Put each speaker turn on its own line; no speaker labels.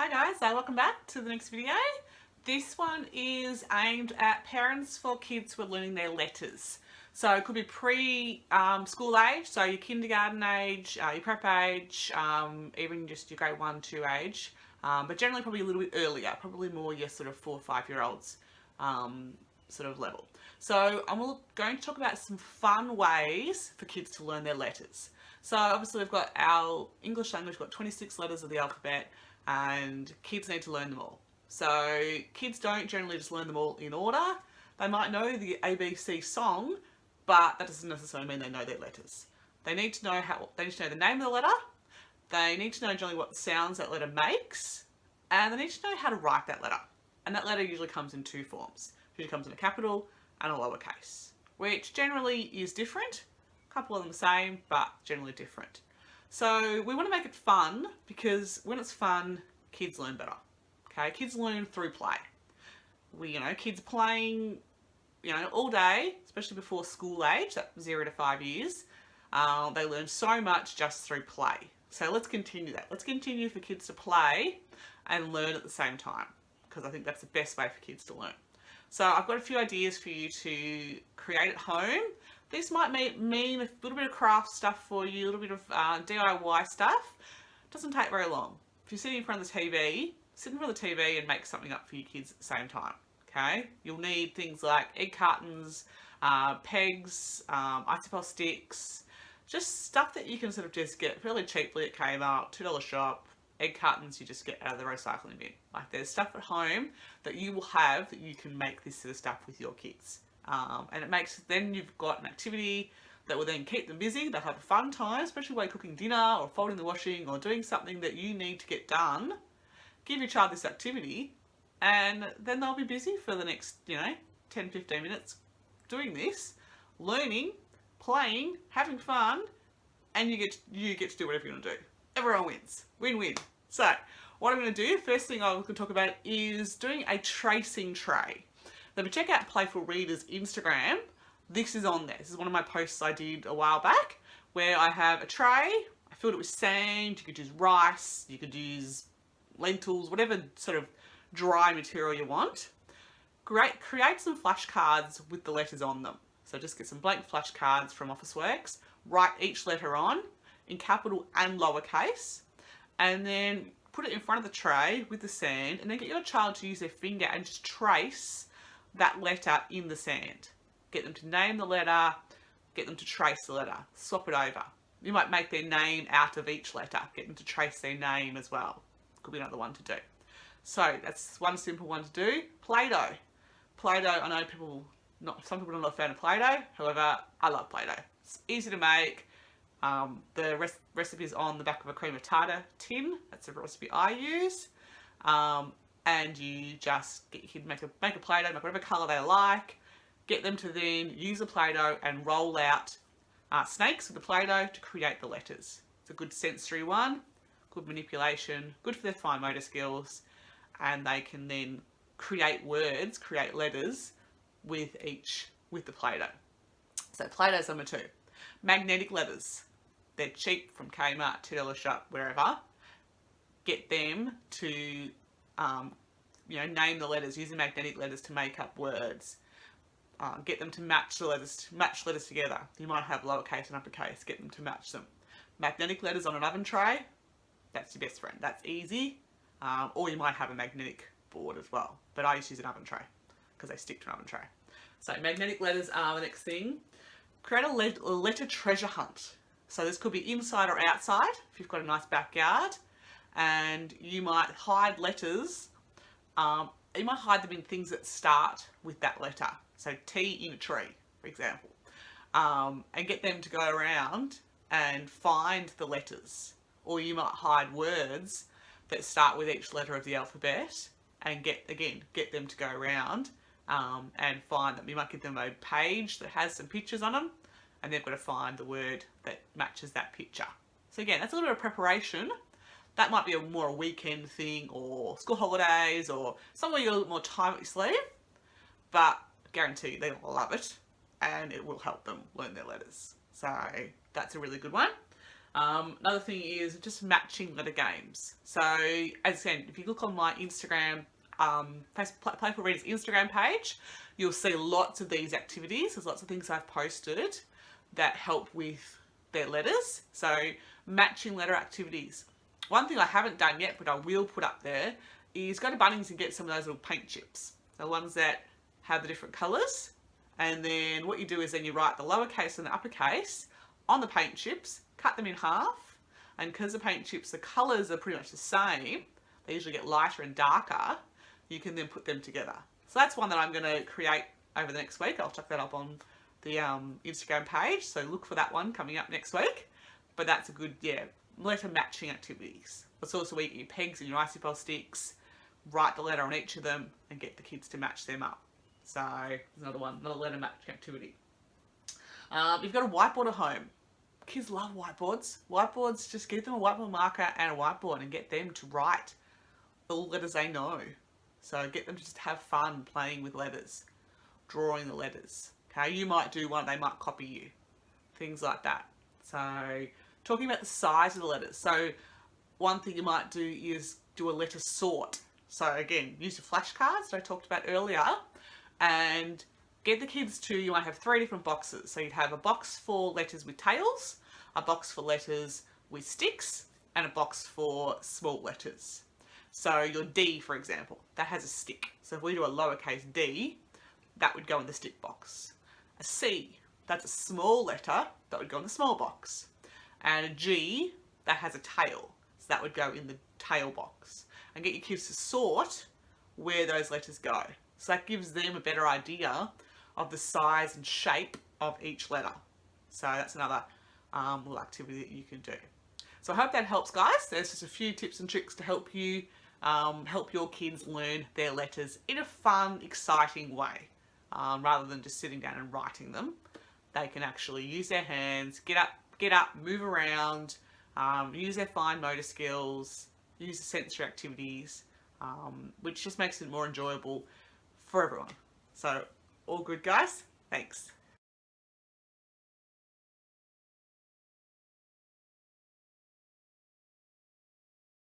Hi guys, welcome back to the next video. This one is aimed at parents for kids who are learning their letters. So it could be pre-school age, so your kindergarten age, your prep age, even just your grade 1, 2 age, but generally probably a little bit earlier, probably more your sort of 4 or 5 year olds sort of level. So I'm going to talk about some fun ways for kids to learn their letters. So obviously we've got our English language, we've got 26 letters of the alphabet, and kids need to learn them all. So kids don't generally just learn them all in order. They might know the ABC song, but that doesn't necessarily mean they know their letters. They need to know the name of the letter. They need to know generally what sounds that letter makes, and they need to know how to write that letter. And that letter usually comes in two forms. It usually comes in a capital and a lowercase, which generally is different. A couple of them the same, but generally different. So we want to make it fun because when it's fun, kids learn better. Okay, kids learn through play. Kids playing, all day, especially before school age, that 0 to 5 years. They learn so much just through play. So let's continue that. Let's continue for kids to play and learn at the same time, because I think that's the best way for kids to learn. So I've got a few ideas for you to create at home. This might mean a little bit of craft stuff for you, a little bit of DIY stuff. It doesn't take very long. If you're sitting in front of the TV, sit in front of the TV and make something up for your kids at the same time. Okay? You'll need things like egg cartons, pegs, isopel sticks, just stuff that you can sort of just get fairly cheaply at Kmart, $2 shop. Egg cartons you just get out of the recycling bin. Like, there's stuff at home that you will have that you can make this sort of stuff with your kids. And then you've got an activity that will then keep them busy. They'll have a fun time, especially while you're cooking dinner or folding the washing or doing something that you need to get done. Give your child this activity and then they'll be busy for the next, 10, 15 minutes doing this, learning, playing, having fun, and you get to do whatever you want to do. Everyone wins. Win-win. So what I'm going to do, first thing I'm going to talk about is doing a tracing tray. Now, if you check out Playful Reader's Instagram, this is on there. This is one of my posts I did a while back, where I have a tray. I filled it with sand. You could use rice. You could use lentils, whatever sort of dry material you want. Create some flashcards with the letters on them. So just get some blank flashcards from Officeworks. Write each letter on in capital and lowercase, and then put it in front of the tray with the sand, and then get your child to use their finger and just trace that letter in the sand. Get them to name the letter, get them to trace the letter, swap it over. You might make their name out of each letter, get them to trace their name as well. Could be another one to do. So that's one simple one to do. Play-Doh. Play-Doh, I know some people are not a fan of Play-Doh, however, I love Play-Doh. It's easy to make. The recipe is on the back of a cream of tartar tin. That's the recipe I use. And you just get your kid make a Play-Doh, make whatever colour they like. Get them to then use the Play-Doh and roll out snakes with the Play-Doh to create the letters. It's a good sensory one, good manipulation, good for their fine motor skills, and they can then create words, create letters with the Play-Doh. So Play-Doh's number 2. Magnetic letters. They're cheap from Kmart, $2 shop, wherever. Get them to name the letters, using magnetic letters to make up words. Get them to match letters together. You might have lowercase and uppercase. Get them to match them. Magnetic letters on an oven tray. That's your best friend. That's easy. Or you might have a magnetic board as well. But I just use an oven tray because they stick to an oven tray. So magnetic letters are the next thing. Create a letter treasure hunt. So this could be inside or outside if you've got a nice backyard, and you might hide letters. You might hide them in things that start with that letter. So T in a tree, for example, and get them to go around and find the letters. Or you might hide words that start with each letter of the alphabet and get them to go around and find them. You might give them a page that has some pictures on them, and they've got to find the word that matches that picture. So again, that's a little bit of preparation. That might be more a weekend thing, or school holidays, or somewhere you got a little more time up your sleeve, but I guarantee you they'll love it, and it will help them learn their letters. So that's a really good one. Another thing is just matching letter games. So as I said, if you look on my Instagram, Playful Readers Instagram page, you'll see lots of these activities. There's lots of things I've posted that help with their letters. So matching letter activities. One thing I haven't done yet, but I will put up there, is go to Bunnings and get some of those little paint chips. The ones that have the different colours. And then what you do is then you write the lowercase and the uppercase on the paint chips, cut them in half, and because the paint chips, the colours are pretty much the same, they usually get lighter and darker, you can then put them together. So that's one that I'm going to create over the next week. I'll chuck that up on the Instagram page, so look for that one coming up next week. But that's a good, letter matching activities. It's also where you get your pegs and your icicle sticks, write the letter on each of them, and get the kids to match them up. So there's another one, another letter matching activity. You've got a whiteboard at home. Kids love whiteboards. Whiteboards, just give them a whiteboard marker and a whiteboard and get them to write all the letters they know. So get them to just have fun playing with letters, drawing the letters. Okay, you might do one, they might copy you. Things like that. So talking about the size of the letters. So one thing you might do is do a letter sort. So again, use your flashcards that I talked about earlier and get the kids to, you might have 3 different boxes. So you'd have a box for letters with tails, a box for letters with sticks, and a box for small letters. So your D, for example, that has a stick. So if we do a lowercase d, that would go in the stick box. A C, that's a small letter, that would go in the small box. And a G, that has a tail, so that would go in the tail box. And get your kids to sort where those letters go. So that gives them a better idea of the size and shape of each letter. So that's another little activity that you can do. So I hope that helps, guys. There's just a few tips and tricks to help you help your kids learn their letters in a fun, exciting way. Rather than just sitting down and writing them, they can actually use their hands, get up, move around, use their fine motor skills, use the sensory activities, which just makes it more enjoyable for everyone. So all good, guys. Thanks.